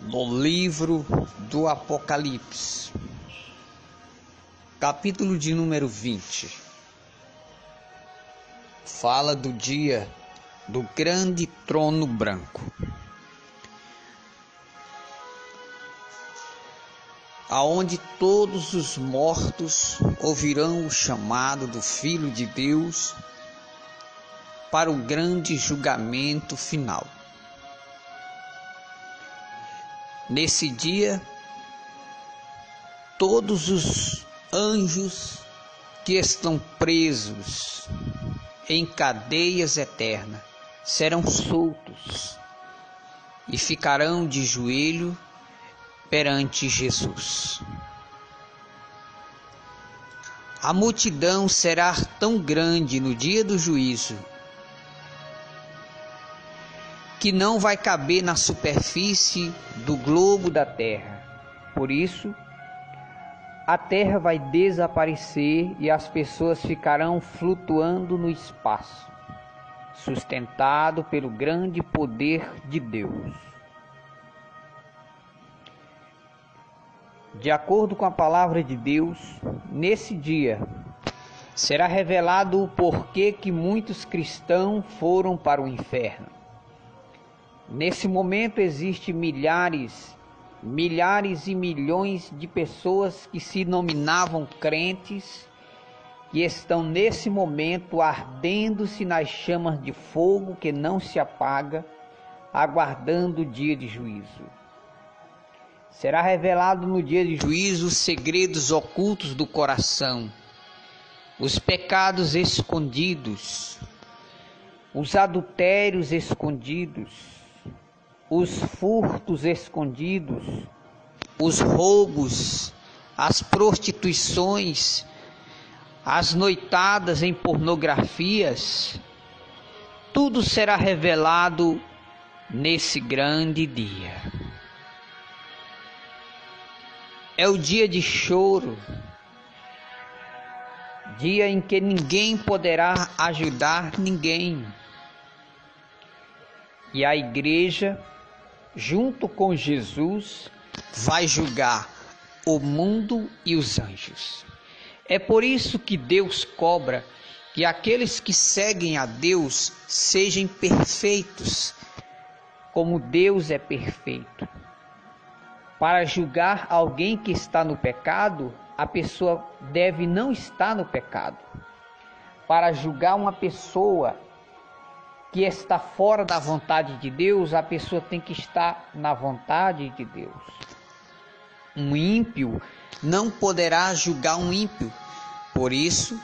no livro do Apocalipse, capítulo de número 20, fala do dia do grande trono branco, aonde todos os mortos ouvirão o chamado do Filho de Deus para o grande julgamento final. Nesse dia, todos os anjos que estão presos em cadeias eternas serão soltos e ficarão de joelho perante Jesus. A multidão será tão grande no dia do juízo que não vai caber na superfície do globo da terra. Por isso, a terra vai desaparecer e as pessoas ficarão flutuando no espaço, sustentado pelo grande poder de Deus. De acordo com a palavra de Deus, nesse dia será revelado o porquê que muitos cristãos foram para o inferno. Nesse momento existem milhares e milhões de pessoas que se denominavam crentes, que estão nesse momento ardendo-se nas chamas de fogo que não se apaga, aguardando o dia de juízo. Será revelado no dia de juízo os segredos ocultos do coração, os pecados escondidos, os adultérios escondidos, os furtos escondidos, os roubos, as prostituições, as noitadas em pornografias. Tudo será revelado nesse grande dia. É o dia de choro, dia em que ninguém poderá ajudar ninguém. E a igreja, junto com Jesus, vai julgar o mundo e os anjos. É por isso que Deus cobra que aqueles que seguem a Deus sejam perfeitos, como Deus é perfeito. Para julgar alguém que está no pecado, a pessoa deve não estar no pecado. Para julgar uma pessoa que está fora da vontade de Deus, a pessoa tem que estar na vontade de Deus. Um ímpio não poderá julgar um ímpio, por isso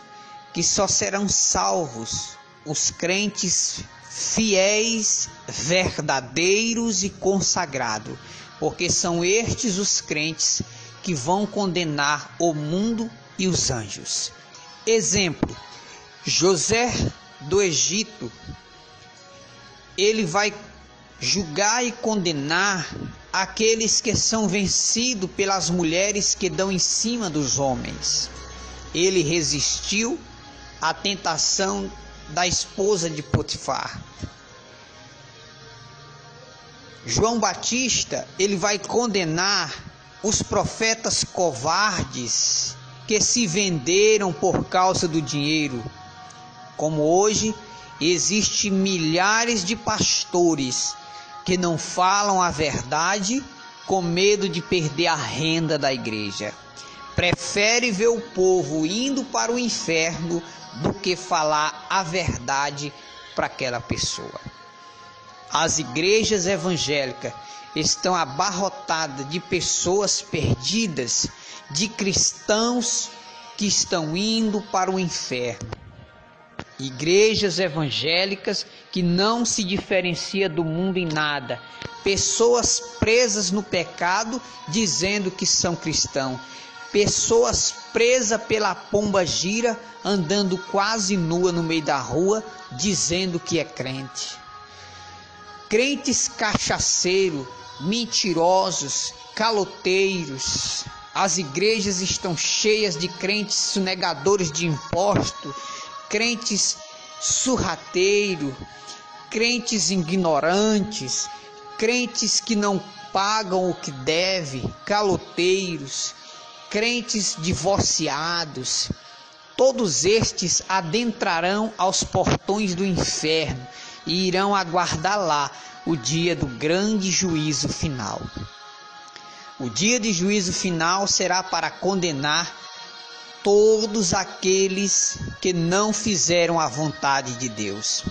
que só serão salvos os crentes fiéis, verdadeiros e consagrados, porque são estes os crentes que vão condenar o mundo e os anjos. Exemplo, José do Egito, ele vai julgar e condenar aqueles que são vencidos pelas mulheres que dão em cima dos homens. Ele resistiu à tentação da esposa de Potifar. João Batista, ele vai condenar os profetas covardes que se venderam por causa do dinheiro. Como hoje existem milhares de pastores que não falam a verdade com medo de perder a renda da igreja. Prefere ver o povo indo para o inferno do que falar a verdade para aquela pessoa. As igrejas evangélicas estão abarrotadas de pessoas perdidas, de cristãos que estão indo para o inferno. Igrejas evangélicas que não se diferencia do mundo em nada. Pessoas presas no pecado dizendo que são cristãos. Pessoas presas pela pomba gira, andando quase nua no meio da rua, dizendo que é crente. Crentes cachaceiros, mentirosos, caloteiros. As igrejas estão cheias de crentes sonegadores de impostos, crentes sorrateiros, crentes ignorantes, crentes que não pagam o que deve, caloteiros, crentes divorciados, todos estes adentrarão aos portões do inferno e irão aguardar lá o dia do grande juízo final. O dia de juízo final será para condenar todos aqueles que não fizeram a vontade de Deus.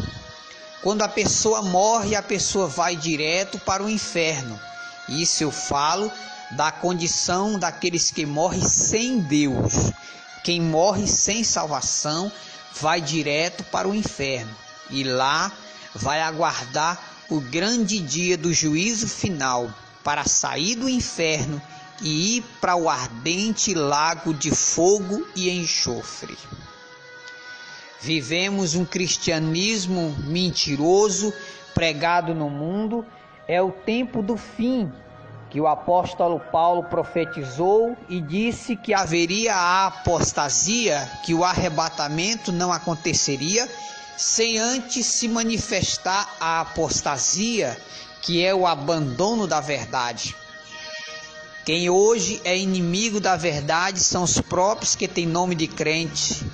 Quando a pessoa morre, a pessoa vai direto para o inferno. Isso eu falo da condição daqueles que morrem sem Deus. Quem morre sem salvação vai direto para o inferno. E lá vai aguardar o grande dia do juízo final para sair do inferno e ir para o ardente lago de fogo e enxofre. Vivemos um cristianismo mentiroso pregado no mundo. É o tempo do fim que o apóstolo Paulo profetizou e disse que haveria a apostasia, que o arrebatamento não aconteceria sem antes se manifestar a apostasia, que é o abandono da verdade. Quem hoje é inimigo da verdade são os próprios que têm nome de crente.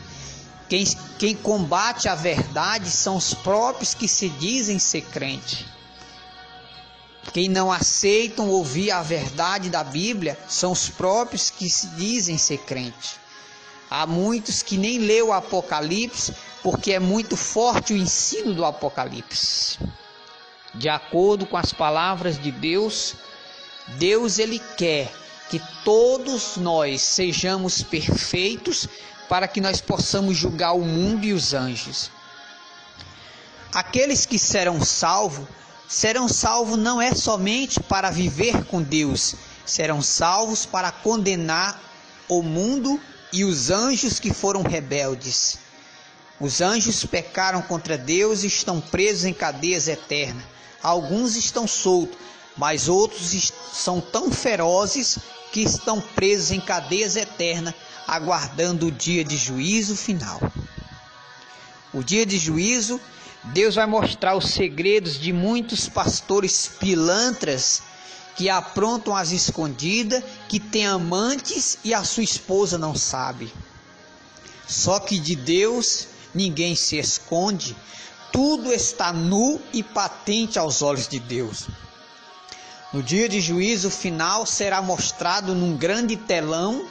Quem combate a verdade são os próprios que se dizem ser crente. Quem não aceitam ouvir a verdade da Bíblia são os próprios que se dizem ser crente. Há muitos que nem lê o Apocalipse porque é muito forte o ensino do Apocalipse. De acordo com as palavras de Deus, ele quer que todos nós sejamos perfeitos para que nós possamos julgar o mundo e os anjos. Aqueles que serão salvos não é somente para viver com Deus, serão salvos para condenar o mundo e os anjos que foram rebeldes. Os anjos pecaram contra Deus e estão presos em cadeias eternas. Alguns estão soltos, mas outros são tão ferozes que estão presos em cadeias eternas, aguardando o dia de juízo final. O dia de juízo, Deus vai mostrar os segredos de muitos pastores pilantras que aprontam as escondidas, que têm amantes e a sua esposa não sabe. Só que de Deus ninguém se esconde, tudo está nu e patente aos olhos de Deus. No dia de juízo final será mostrado num grande telão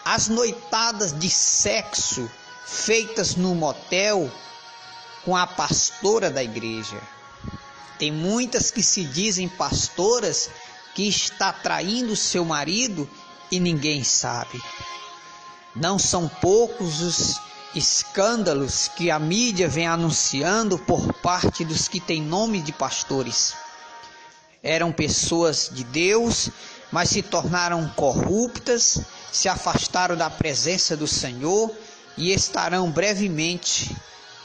as noitadas de sexo feitas no motel com a pastora da igreja. Tem muitas que se dizem pastoras que está traindo seu marido e ninguém sabe. Não são poucos os escândalos que a mídia vem anunciando por parte dos que têm nome de pastores. Eram pessoas de Deus, mas se tornaram corruptas, se afastaram da presença do Senhor e estarão brevemente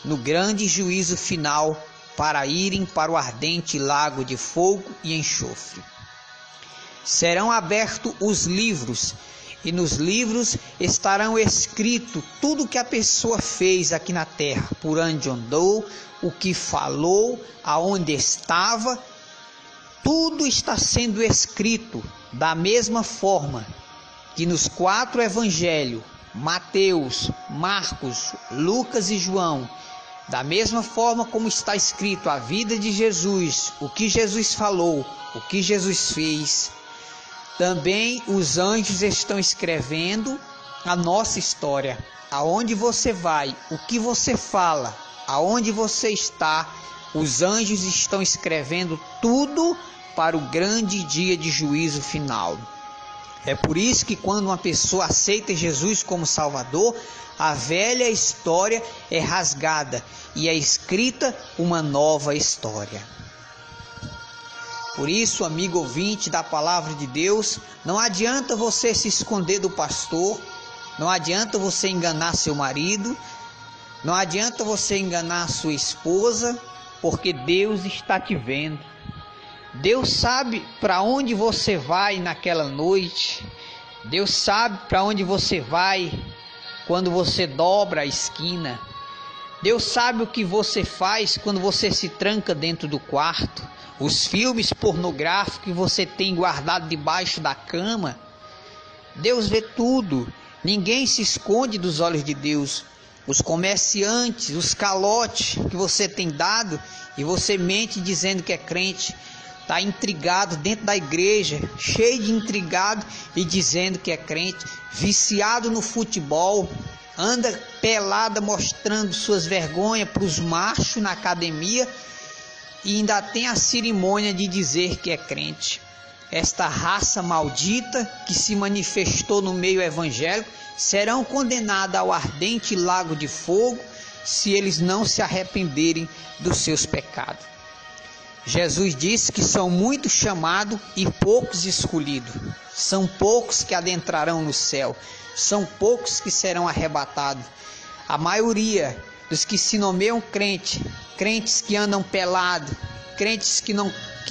no grande juízo final para irem para o ardente lago de fogo e enxofre. Serão abertos os livros, e nos livros estarão escrito tudo o que a pessoa fez aqui na terra, por onde andou, o que falou, aonde estava. Tudo está sendo escrito da mesma forma que nos 4 evangelhos, Mateus, Marcos, Lucas e João, da mesma forma como está escrito a vida de Jesus, o que Jesus falou, o que Jesus fez. Também os anjos estão escrevendo a nossa história. Aonde você vai, o que você fala, aonde você está, os anjos estão escrevendo tudo para o grande dia de juízo final. É por isso que quando uma pessoa aceita Jesus como Salvador, a velha história é rasgada e é escrita uma nova história. Por isso, amigo ouvinte da palavra de Deus, não adianta você se esconder do pastor, não adianta você enganar seu marido, não adianta você enganar sua esposa, porque Deus está te vendo. Deus sabe para onde você vai naquela noite. Deus sabe para onde você vai quando você dobra a esquina. Deus sabe o que você faz quando você se tranca dentro do quarto. os filmes pornográficos que você tem guardado debaixo da cama. Deus vê tudo, ninguém se esconde dos olhos de Deus. Os comerciantes, os calotes que você tem dado e você mente dizendo que é crente, está intrigado dentro da igreja, cheio de intrigado e dizendo que é crente, viciado no futebol, anda pelada mostrando suas vergonhas para os machos na academia e ainda tem a cerimônia de dizer que é crente. Esta raça maldita que se manifestou no meio evangélico serão condenados ao ardente lago de fogo se eles não se arrependerem dos seus pecados. Jesus disse que são muitos chamados e poucos escolhidos. São poucos que adentrarão no céu. São poucos que serão arrebatados. A maioria dos que se nomeiam crente, crentes que andam pelados, crentes que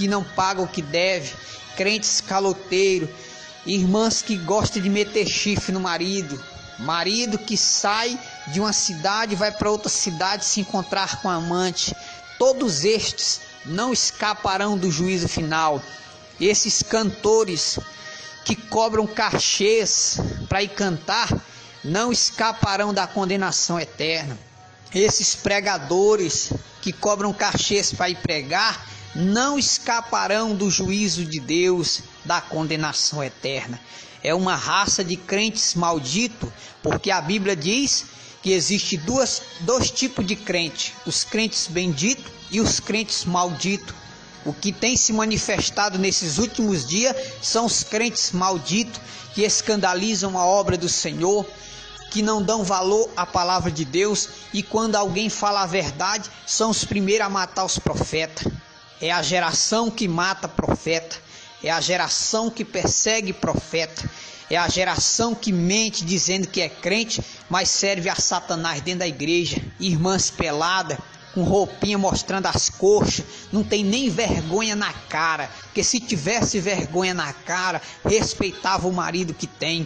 não pagam o que deve, crentes caloteiros, irmãs que gostam de meter chifre no marido que sai de uma cidade e vai para outra cidade se encontrar com a amante. Todos estes não escaparão do juízo final. Esses cantores que cobram cachês para ir cantar não escaparão da condenação eterna. Esses pregadores que cobram cachês para ir pregar não escaparão do juízo de Deus, da condenação eterna. É uma raça de crentes malditos, porque a Bíblia diz que existe dois tipos de crente: os crentes benditos e os crentes malditos. O que tem se manifestado nesses últimos dias são os crentes malditos, que escandalizam a obra do Senhor, que não dão valor à palavra de Deus, e quando alguém fala a verdade, são os primeiros a matar os profetas. É a geração que mata profeta, é a geração que persegue profeta, é a geração que mente dizendo que é crente, mas serve a Satanás dentro da igreja. Irmãs peladas, com roupinha mostrando as coxas, não tem nem vergonha na cara, porque se tivesse vergonha na cara, respeitava o marido que tem.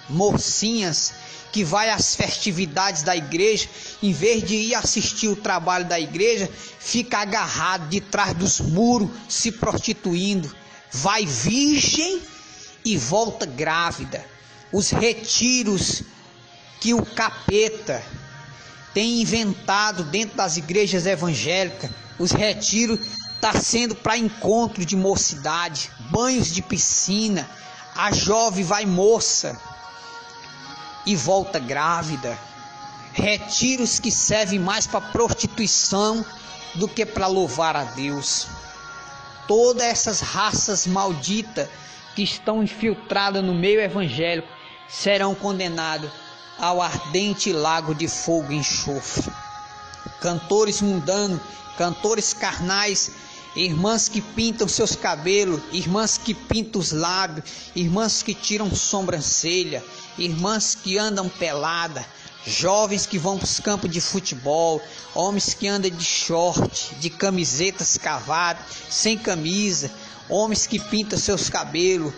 Mocinhas que vai às festividades da igreja, em vez de ir assistir o trabalho da igreja, fica agarrado de trás dos muros, se prostituindo. Vai virgem e volta grávida. Os retiros que o capeta tem inventado dentro das igrejas evangélicas, os retiros estão sendo para encontro de mocidade, banhos de piscina, a jovem vai moça e volta grávida. Retiros que servem mais para prostituição do que para louvar a Deus. Todas essas raças malditas que estão infiltradas no meio evangélico serão condenados ao ardente lago de fogo e enxofre. Cantores mundanos, cantores carnais, irmãs que pintam seus cabelos, irmãs que pintam os lábios, irmãs que tiram sobrancelha, irmãs que andam pelada, jovens que vão para os campos de futebol, homens que andam de short, de camisetas cavadas, sem camisa, homens que pintam seus cabelos.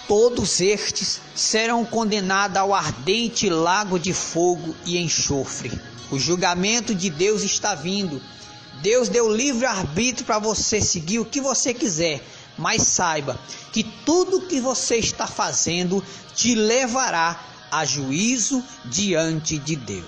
Todos estes serão condenados ao ardente lago de fogo e enxofre. O julgamento de Deus está vindo. Deus deu livre arbítrio para você seguir o que você quiser, mas saiba que tudo o que você está fazendo te levará a juízo diante de Deus.